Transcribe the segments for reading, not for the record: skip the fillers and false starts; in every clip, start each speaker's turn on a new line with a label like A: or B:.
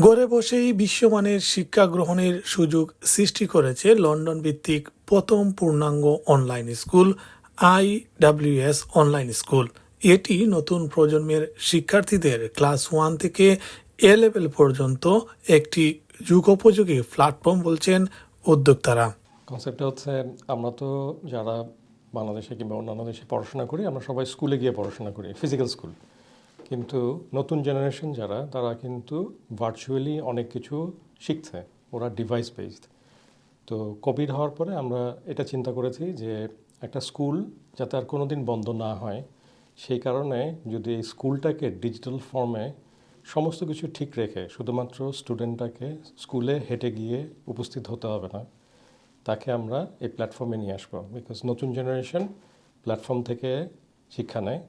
A: ঘরে বসেই বিশ্বমানের শিক্ষা গ্রহণের সুযোগ সৃষ্টি করেছে লন্ডন ভিত্তিক প্রথম পূর্ণাঙ্গ online school IWS online school. এটি নতুন প্রজন্মের শিক্ষার্থীদের ক্লাস 1 থেকে এ লেভেল পর্যন্ত একটি যুগোপযোগী প্ল্যাটফর্ম বলছেন উদ্যোক্তারা।
B: কনসেপ্টটা হচ্ছে আমরা তো যারা বাংলাদেশে কিংবা অন্যান্য দেশে পড়াশোনা করি আমরা সবাই স্কুলে গিয়ে পড়াশোনা করি, ফিজিক্যাল স্কুল। কিন্তু নতুন জেনারেশন যারা তারা কিন্তু ভার্চুয়ালি অনেক কিছু শিখছে, ওরা ডিভাইস বেসড। তো কোভিড হওয়ার পরে আমরা এটা চিন্তা করেছি যে একটা স্কুল যাতে আর কোনো দিন বন্ধ না হয়, সেই কারণে যদি এই স্কুলটাকে ডিজিটাল ফর্মে সমস্ত কিছু ঠিক রেখে শুধুমাত্র স্টুডেন্টটাকে স্কুলে হেঁটে গিয়ে উপস্থিত হতে হবে না, তাকে আমরা এই প্ল্যাটফর্মে নিয়ে আসবো। বিকজ নতুন জেনারেশন প্ল্যাটফর্ম থেকে শিক্ষা নেয়।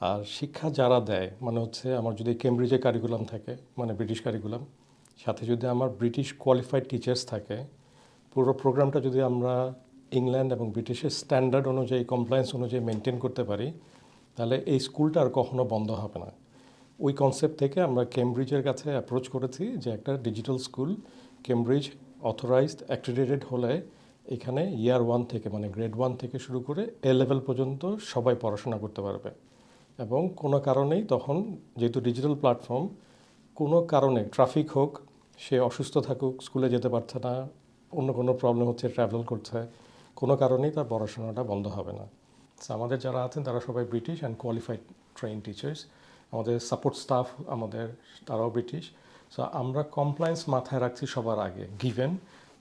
B: আর শিক্ষা যারা দেয় মানে হচ্ছে আমার যদি কেমব্রিজের কারিকুলাম থাকে, মানে ব্রিটিশ কারিকুলাম, সাথে যদি আমার ব্রিটিশ কোয়ালিফাইড টিচার্স থাকে, পুরো প্রোগ্রামটা যদি আমরা ইংল্যান্ড এবং ব্রিটিশের স্ট্যান্ডার্ড অনুযায়ী কমপ্লায়েন্স অনুযায়ী মেনটেন করতে পারি, তাহলে এই স্কুলটা আর কখনো বন্ধ হবে না। ওই কনসেপ্ট থেকে আমরা কেমব্রিজের কাছে অ্যাপ্রোচ করেছি যে একটা digital school Cambridge authorised accredited হলে এখানে ইয়ার 1 থেকে মানে গ্রেড 1 থেকে শুরু করে এ লেভেল পর্যন্ত সবাই পড়াশোনা করতে পারবে। এবং কোনো কারণেই তখন যেহেতু ডিজিটাল প্ল্যাটফর্ম, কোনো কারণে ট্রাফিক হোক, সে অসুস্থ থাকুক, স্কুলে যেতে পারছে না, অন্য কোনো প্রবলেম হচ্ছে, ট্রাভেল করছে, কোনো কারণেই তার পড়াশোনাটা বন্ধ হবে না। আমাদের যারা আছেন তারা সবাই British and qualified train teachers. আমাদের সাপোর্ট স্টাফ আমাদের তারাও ব্রিটিশ। সো আমরা কমপ্লায়েন্স মাথায় রাখছি সবার আগে, গিভেন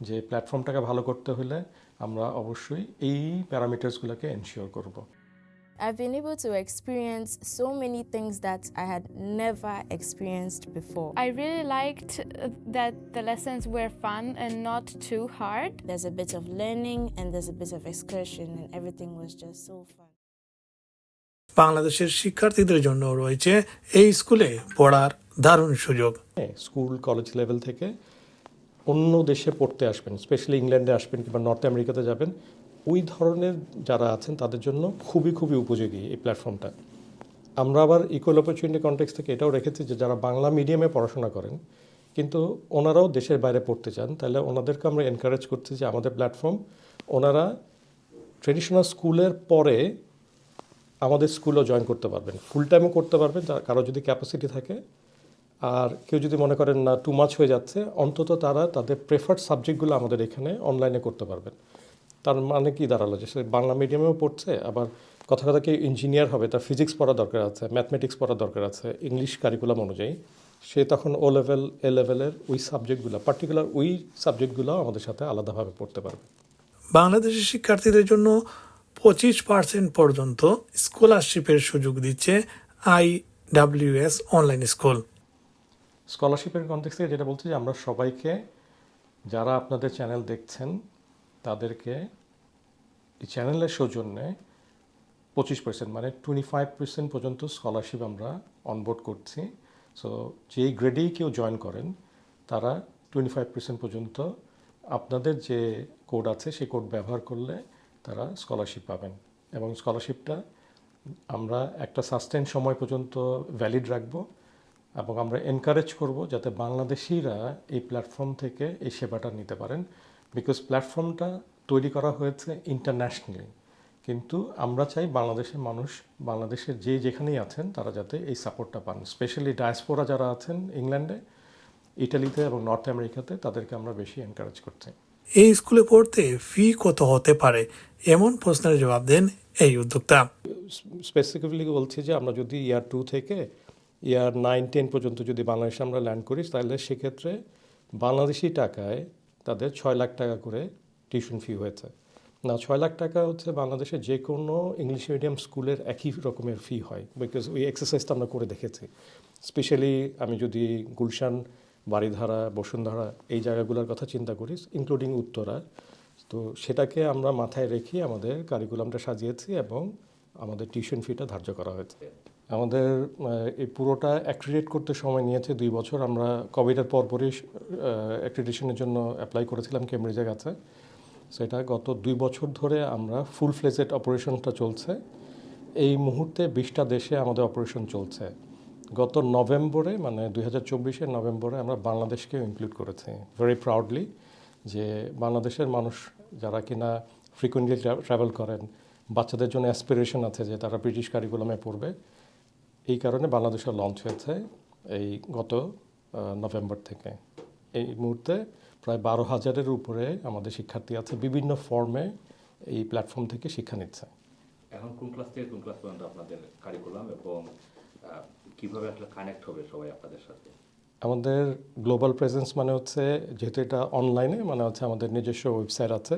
B: যে প্ল্যাটফর্মটাকে ভালো করতে হলে আমরা অবশ্যই এই প্যারামিটার্সগুলোকে এনশিওর করব।
C: I've been able to experience so many things that I had never experienced before.
D: I really liked that the lessons were fun and not too hard.
C: There's a bit of learning and there's a bit of excursion and everything was just so fun.
A: বাংলাদেশের শিক্ষার্থীদের জন্য রয়েছে এই স্কুলে পড়ার দারুণ সুযোগ।
B: School college level থেকে অন্য দেশে পড়তে আসবেন, স্পেশালি ইংল্যান্ডে আসবেন কিংবা নর্থ আমেরিকাতে যাবেন, ওই ধরনের যারা আছেন তাদের জন্য খুবই খুবই উপযোগী এই প্ল্যাটফর্মটা। আমরা আবার ইকুয়াল অপরচুনিটি কনটেক্সট থেকে এটাও রেখেছি যে যারা বাংলা মিডিয়ামে পড়াশোনা করেন কিন্তু ওনারাও দেশের বাইরে পড়তে চান, তাহলে ওনাদেরকে আমরা এনকারেজ করছি যে আমাদের প্ল্যাটফর্ম, ওনারা ট্রেডিশনাল স্কুলের পরে আমাদের স্কুলেও জয়েন করতে পারবেন, ফুল টাইমও করতে পারবেন কারো যদি ক্যাপাসিটি থাকে। আর কেউ যদি মনে করেন না টু মাচ হয়ে যাচ্ছে, অন্তত তারা তাদের প্রেফার্ড সাবজেক্টগুলো আমাদের এখানে অনলাইনে করতে পারবেন। তার মানে কি দাঁড়ালো যে সে বাংলা মিডিয়ামেও পড়ছে, আবার কথা কথা কেউ ইঞ্জিনিয়ার হবে, তার ফিজিক্স পড়ার দরকার আছে, ম্যাথমেটিক্স পড়ার দরকার আছে ইংলিশ কারিকুলাম অনুযায়ী, সে তখন ও লেভেল এ লেভেলের ওই সাবজেক্টগুলো পার্টিকুলার ওই সাবজেক্টগুলো আমাদের সাথে আলাদাভাবে পড়তে পারবে।
A: বাংলাদেশের শিক্ষার্থীদের জন্য 25% পর্যন্ত স্কলারশিপের সুযোগ দিচ্ছে IWS অনলাইন স্কুল।
B: স্কলারশিপের কনটেক্সটে যেটা বলছি যে আমরা সবাইকে, যারা আপনাদের চ্যানেল দেখছেন তাদেরকে এই চ্যানেলের সৌজন্যে 25% মানে 25% পর্যন্ত স্কলারশিপ আমরা অনবোর্ড করছি। সো যেই গ্রেডেই কেউ জয়েন করেন তারা 25% পর্যন্ত আপনাদের যে কোড আছে সেই কোড ব্যবহার করলে তারা স্কলারশিপ পাবেন। এবং স্কলারশিপটা আমরা একটা সাস্টেন সময় পর্যন্ত ভ্যালিড রাখবো এবং আমরা এনকারেজ করব যাতে বাংলাদেশিরা এই প্ল্যাটফর্ম থেকে এই সেবাটা নিতে পারেন। বিকজ প্ল্যাটফর্মটা তৈরি করা হয়েছে ইন্টারন্যাশনালি, কিন্তু আমরা চাই বাংলাদেশের মানুষ, বাংলাদেশের যেখানেই আছেন তারা যাতে এই সাপোর্টটা পান। স্পেশালি ডায়াসপোরা যারা আছেন ইংল্যান্ডে, ইটালিতে এবং নর্থ আমেরিকাতে, তাদেরকে আমরা বেশি এনকারেজ করছি।
A: এই স্কুলে পড়তে ফি কত হতে পারে, এমন প্রশ্নের জবাব দেন এই উদ্যোক্তা।
B: স্পেসিফিকলি বলছি যে আমরা যদি ইয়ার 2 থেকে ইয়ার 9-10 পর্যন্ত যদি বাংলাদেশে আমরা ল্যান্ড করি, তাহলে সেক্ষেত্রে বাংলাদেশি টাকায় তাদের 6 লাখ টাকা করে টিউশন ফি হয়েছে। না, 6 লাখ টাকা হচ্ছে বাংলাদেশে যে কোনো ইংলিশ মিডিয়াম স্কুলের একই রকমের ফি হয়, বিকজ ওই এক্সারসাইজটা আমরা করে দেখেছি। স্পেশালি আমি যদি গুলশান, বারিধারা, বসুন্ধরা এই জায়গাগুলোর কথা চিন্তা করি, ইনক্লুডিং উত্তরা, তো সেটাকে আমরা মাথায় রেখে আমাদের কারিকুলামটা সাজিয়েছি এবং আমাদের টিউশন ফিটা ধার্য করা হয়েছে। আমাদের এই পুরোটা অ্যাক্রিডিট করতে সময় নিয়েছে 2 বছর। আমরা কোভিডের পরপরই অ্যাক্রিডিটেশনের জন্য অ্যাপ্লাই করেছিলাম কেমব্রিজের কাছে। সেটা গত 2 বছর ধরে আমরা ফুল ফ্লেজেড অপারেশনটা চলছে। এই মুহূর্তে 20টা দেশে আমাদের অপারেশন চলছে গত নভেম্বরে মানে 2024-এর নভেম্বরে আমরা বাংলাদেশকেও ইনক্লুড করেছি ভেরি প্রাউডলি, যে বাংলাদেশের মানুষ যারা কিনা ফ্রিকুয়েন্টলি ট্রাভেল করেন, বাচ্চাদের জন্য অ্যাসপিরেশন আছে যে তারা ব্রিটিশ কারিকুলামে পড়বে, এই কারণে বাংলাদেশে লঞ্চ হয়েছে এই গত নভেম্বর থেকে। এই মুহূর্তে প্রায় 12,000-এর উপরে আমাদের শিক্ষার্থী আছে, বিভিন্ন ফর্মে এই প্ল্যাটফর্ম থেকে শিক্ষা নিচ্ছে।
E: এখন কোন ক্লাস থেকে কোন ক্লাস পর্যন্ত আপনাদের কারিকুলাম এবং কিভাবে আসলে কানেক্ট হবে সবাই আপনাদের সাথে?
B: আমাদের গ্লোবাল প্রেজেন্স মানে হচ্ছে, যেহেতু এটা অনলাইনে, মানে হচ্ছে আমাদের নিজস্ব ওয়েবসাইট আছে,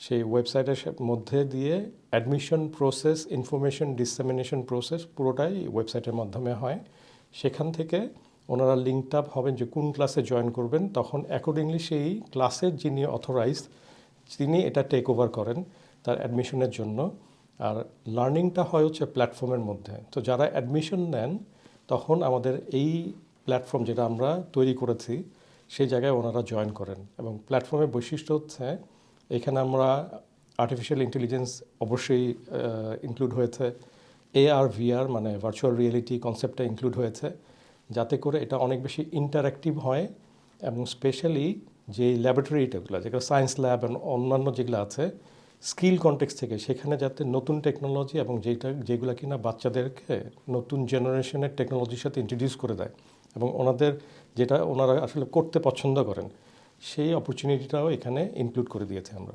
B: সেই ওয়েবসাইটের মধ্যে দিয়ে admission process, information dissemination process পুরোটাই ওয়েবসাইটের মাধ্যমে হয়। সেখান থেকে ওনারা লিঙ্কড আপ হবেন যে কোন ক্লাসে জয়েন করবেন, তখন অ্যাকর্ডিংলি সেই ক্লাসের যিনি অথরাইজড তিনি এটা টেক ওভার করেন তার অ্যাডমিশনের জন্য। আর লার্নিংটা হয় হচ্ছে প্ল্যাটফর্মের মধ্যে। তো যারা অ্যাডমিশন নেন তখন আমাদের এই প্ল্যাটফর্ম যেটা আমরা তৈরি করেছি সেই জায়গায় ওনারা জয়েন করেন। এবং প্ল্যাটফর্মের বৈশিষ্ট্য হচ্ছে এখানে আমরা আর্টিফিশিয়াল ইন্টেলিজেন্স অবশ্যই ইনক্লুড হয়েছে, AR VR মানে ভার্চুয়াল রিয়েলিটি কনসেপ্টটা ইনক্লুড হয়েছে, যাতে করে এটা অনেক বেশি ইন্টারঅ্যাক্টিভ হয়। এবং স্পেশালি যে ল্যাবরেটরিটাগুলো, যেগুলো সায়েন্স ল্যাব এবং অন্যান্য যেগুলো আছে স্কিল কনটেক্সট থেকে, সেখানে যাতে নতুন টেকনোলজি এবং যেগুলো কিনা বাচ্চাদেরকে নতুন জেনারেশনের টেকনোলজির সাথে ইন্ট্রোডিউস করে দেয় এবং ওনাদের যেটা ওনারা আসলে করতে পছন্দ করেন, সেই অপরচুনিটিটাও এখানে ইনক্লুড করে দিয়েছে আমরা।